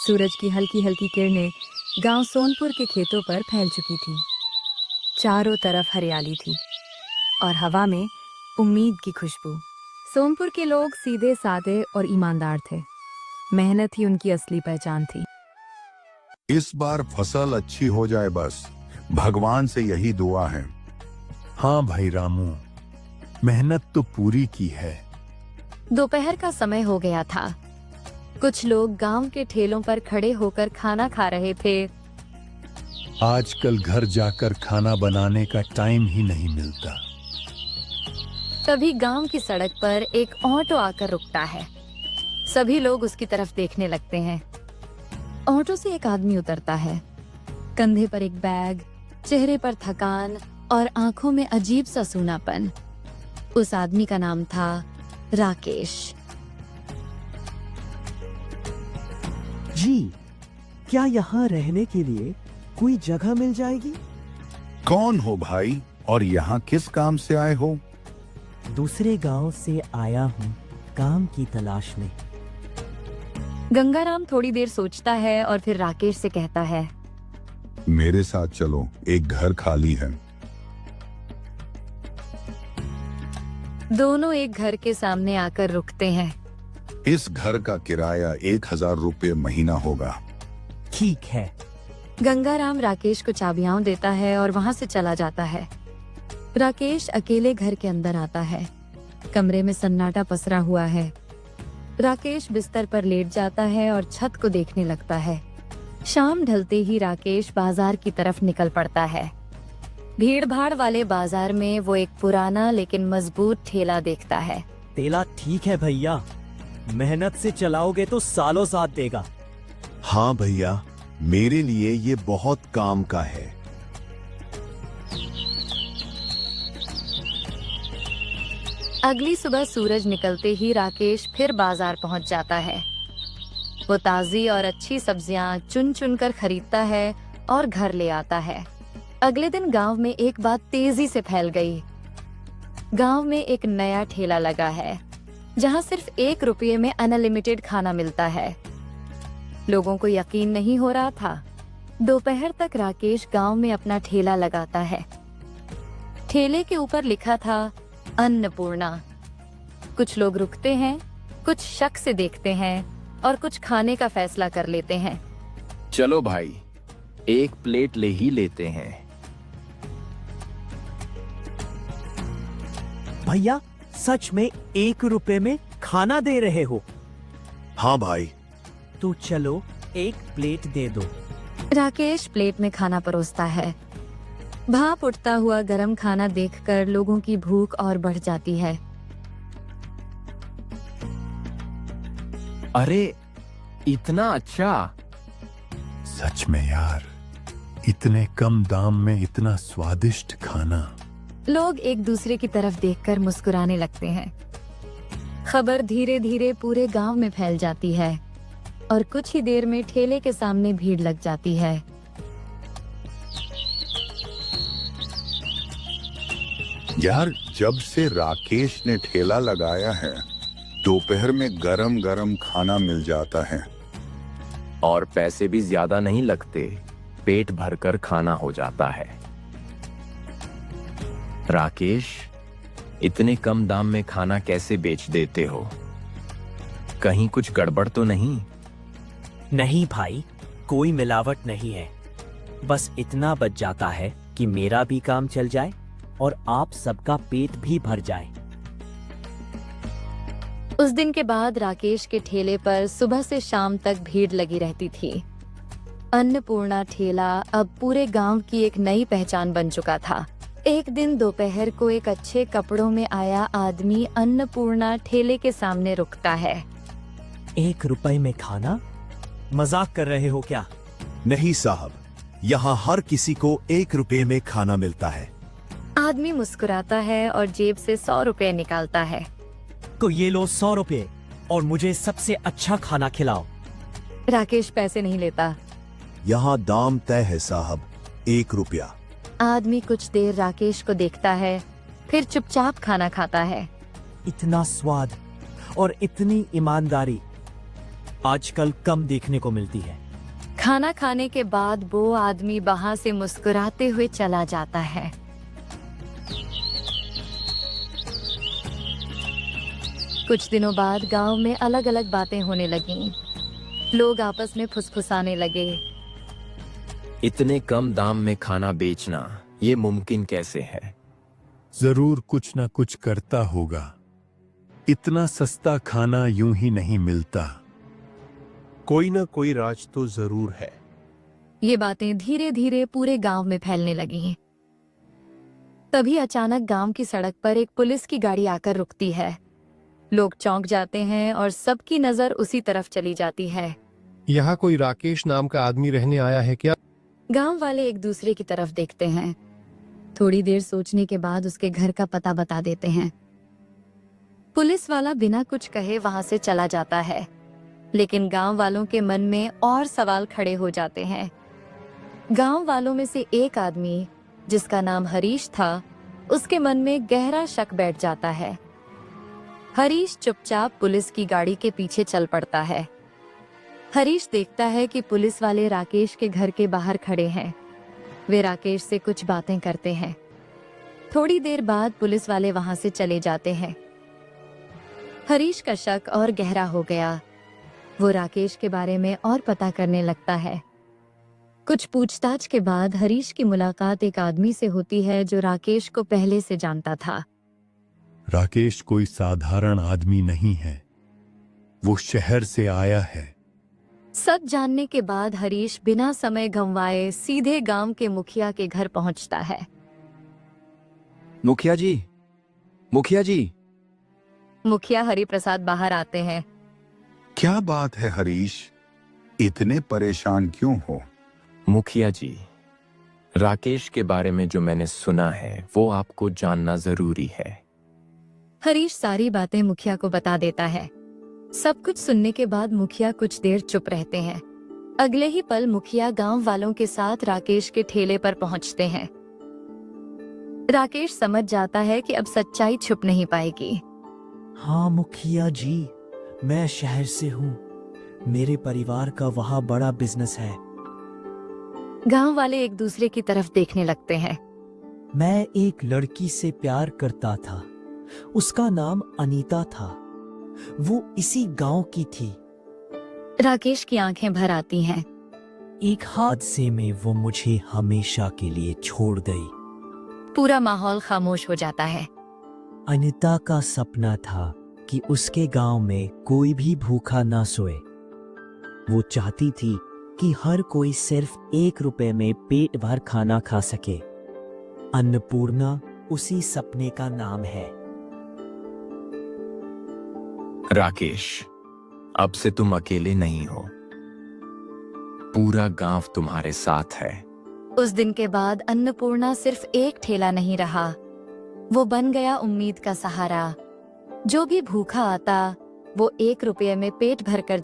सूरज की हल्की हल्की किरणें गांव सोनपुर के खेतों पर फैल चुकी थी। चारों तरफ हरियाली थी और हवा में उम्मीद की खुशबू। सोनपुर के लोग सीधे साधे और ईमानदार थे। मेहनत ही उनकी असली पहचान थी। इस बार फसल अच्छी हो जाए, बस भगवान से यही दुआ है। हाँ भाई रामू, मेहनत तो पूरी की है। दोपहर का समय हो गया था। कुछ लोग गांव के ठेलों पर खड़े होकर खाना खा रहे थे। आजकल घर जाकर खाना बनाने का टाइम ही नहीं मिलता। तभी गांव की सड़क पर एक ऑटो आकर रुकता है। सभी लोग उसकी तरफ देखने लगते हैं। ऑटो से एक आदमी उतरता है। कंधे पर एक बैग, चेहरे पर थकान और आंखों में अजीब सा सूनापन। उस आदमी का नाम था राकेश। जी, क्या यहाँ रहने के लिए कोई जगह मिल जाएगी? कौन हो भाई और यहाँ किस काम से आए हो? दूसरे गांव से आया हूँ काम की तलाश में। गंगाराम थोड़ी देर सोचता है और फिर राकेश से कहता है, मेरे साथ चलो, एक घर खाली है। दोनों एक घर के सामने आकर रुकते हैं। इस घर का किराया 1000 रुपये महीना होगा। ठीक है। गंगाराम राकेश को चाबियां देता है और वहां से चला जाता है। राकेश अकेले घर के अंदर आता है। कमरे में सन्नाटा पसरा हुआ है। राकेश बिस्तर पर लेट जाता है और छत को देखने लगता है। शाम ढलते ही राकेश बाजार की तरफ निकल पड़ता है। भीड़ भाड़ वाले बाजार में वो एक पुराना लेकिन मजबूत ठेला देखता है। ठेला ठीक है भैया, मेहनत से चलाओगे तो सालों साथ देगा। हाँ भैया, मेरे लिए ये बहुत काम का है। अगली सुबह सूरज निकलते ही राकेश फिर बाजार पहुंच जाता है। वो ताजी और अच्छी सब्जियां चुन चुन कर खरीदता है और घर ले आता है। अगले दिन गांव में एक बात तेजी से फैल गई। गांव में एक नया ठेला लगा है जहां सिर्फ 1 रुपये में अनलिमिटेड खाना मिलता है। लोगों को यकीन नहीं हो रहा था। दोपहर तक राकेश गांव में अपना ठेला लगाता है। ठेले के ऊपर लिखा था अन्नपूर्णा। कुछ लोग रुकते हैं, कुछ शक से देखते हैं और कुछ खाने का फैसला कर लेते हैं। चलो भाई, एक प्लेट ले ही लेते हैं। भैया, सच में 1 रुपए में खाना दे रहे हो? हाँ भाई। तो चलो, एक प्लेट दे दो। राकेश प्लेट में खाना परोसता है। भाप उठता हुआ गरम खाना देखकर लोगों की भूख और बढ़ जाती है। अरे, इतना अच्छा! सच में यार, इतने कम दाम में इतना स्वादिष्ट खाना। लोग एक दूसरे की तरफ देखकर मुस्कुराने लगते हैं। खबर धीरे धीरे पूरे गांव में फैल जाती है और कुछ ही देर में ठेले के सामने भीड़ लग जाती है। यार, जब से राकेश ने ठेला लगाया है, दोपहर में गरम गरम खाना मिल जाता है। और पैसे भी ज्यादा नहीं लगते, पेट भरकर खाना हो जाता है। राकेश, इतने कम दाम में खाना कैसे बेच देते हो? कहीं कुछ गड़बड़ तो नहीं? नहीं भाई, कोई मिलावट नहीं है। बस इतना बच जाता है कि मेरा भी काम चल जाए और आप सबका पेट भी भर जाए। उस दिन के बाद राकेश के ठेले पर सुबह से शाम तक भीड़ लगी रहती थी। अन्नपूर्णा ठेला अब पूरे गांव की एक नई पहचान बन चुका था। एक दिन दोपहर को एक अच्छे कपड़ों में आया आदमी अन्नपूर्णा ठेले के सामने रुकता है। 1 रुपए में खाना? मजाक कर रहे हो क्या? नहीं साहब, यहाँ हर किसी को 1 रुपए में खाना मिलता है। आदमी मुस्कुराता है और जेब से 100 रुपए निकालता है। तो ये लो 100 रुपए और मुझे सबसे अच्छा खाना खिलाओ। राकेश पैसे नहीं लेता। यहाँ दाम तय है साहब, 1 रुपया। आदमी कुछ देर राकेश को देखता है, फिर चुपचाप खाना खाता है। इतना स्वाद और इतनी ईमानदारी, आजकल कम देखने को मिलती है। खाना खाने के बाद वो आदमी वहां से मुस्कुराते हुए चला जाता है। कुछ दिनों बाद गांव में अलग अलग बातें होने लगीं। लोग आपस में फुसफुसाने लगे। इतने कम दाम में खाना बेचना ये मुमकिन कैसे है? जरूर कुछ ना कुछ करता होगा। इतना सस्ता खाना यूं ही नहीं मिलता। कोई ना कोई राज तो जरूर है। ये बातें धीरे धीरे पूरे गांव में फैलने लगी। तभी अचानक गांव की सड़क पर एक पुलिस की गाड़ी आकर रुकती है। लोग चौंक जाते हैं और सबकी नजर उसी तरफ चली जाती है। यहाँ कोई राकेश नाम का आदमी रहने आया है क्या? गांव वाले एक दूसरे की तरफ देखते हैं। थोड़ी देर सोचने के बाद उसके घर का पता बता देते हैं। पुलिस वाला बिना कुछ कहे वहां से चला जाता है, लेकिन गांव वालों के मन में और सवाल खड़े हो जाते हैं। गांव वालों में से एक आदमी, जिसका नाम हरीश था, उसके मन में गहरा शक बैठ जाता है। हरीश चुपचाप पुलिस की गाड़ी के पीछे चल पड़ता है। हरीश देखता है कि पुलिस वाले राकेश के घर के बाहर खड़े हैं। वे राकेश से कुछ बातें करते हैं। थोड़ी देर बाद पुलिस वाले वहां से चले जाते हैं। हरीश का शक और गहरा हो गया। वो राकेश के बारे में और पता करने लगता है। कुछ पूछताछ के बाद हरीश की मुलाकात एक आदमी से होती है जो राकेश को पहले से जानता था। राकेश कोई साधारण आदमी नहीं है। वो शहर से आया है। सब जानने के बाद हरीश बिना समय गंवाए सीधे गांव के मुखिया के घर पहुंचता है। मुखिया जी, मुखिया जी। मुखिया हरिप्रसाद बाहर आते हैं। क्या बात है हरीश, इतने परेशान क्यों हो? मुखिया जी, राकेश के बारे में जो मैंने सुना है वो आपको जानना जरूरी है। हरीश सारी बातें मुखिया को बता देता है। सब कुछ सुनने के बाद मुखिया कुछ देर चुप रहते हैं। अगले ही पल मुखिया गांव वालों के साथ राकेश के ठेले पर पहुंचते हैं। राकेश समझ जाता है कि अब सच्चाई छुप नहीं पाएगी। हाँ मुखिया जी, मैं शहर से हूँ। मेरे परिवार का वहाँ बड़ा बिजनेस है। गांव वाले एक दूसरे की तरफ देखने लगते हैं। मैं एक लड़की से प्यार करता था। उसका नाम अनीता था। वो इसी गांव की थी। राकेश की आंखें भर आती हैं। एक हादसे में वो मुझे हमेशा के लिए छोड़ गई। पूरा माहौल खामोश हो जाता है। अनीता का सपना था कि उसके गांव में कोई भी भूखा ना सोए। वो चाहती थी कि हर कोई सिर्फ 1 रुपए में पेट भर खाना खा सके। अन्नपूर्णा उसी सपने का नाम है। राकेश, अब से तुम अकेले नहीं हो। पूरा गांव तुम्हारे साथ है। उस दिन के बाद अन्नपूर्णा सिर्फ एक ठेला नहीं रहा, वो बन गया उम्मीद का सहारा। जो भी भूखा आता, वो 1 रुपये में पेट भर कर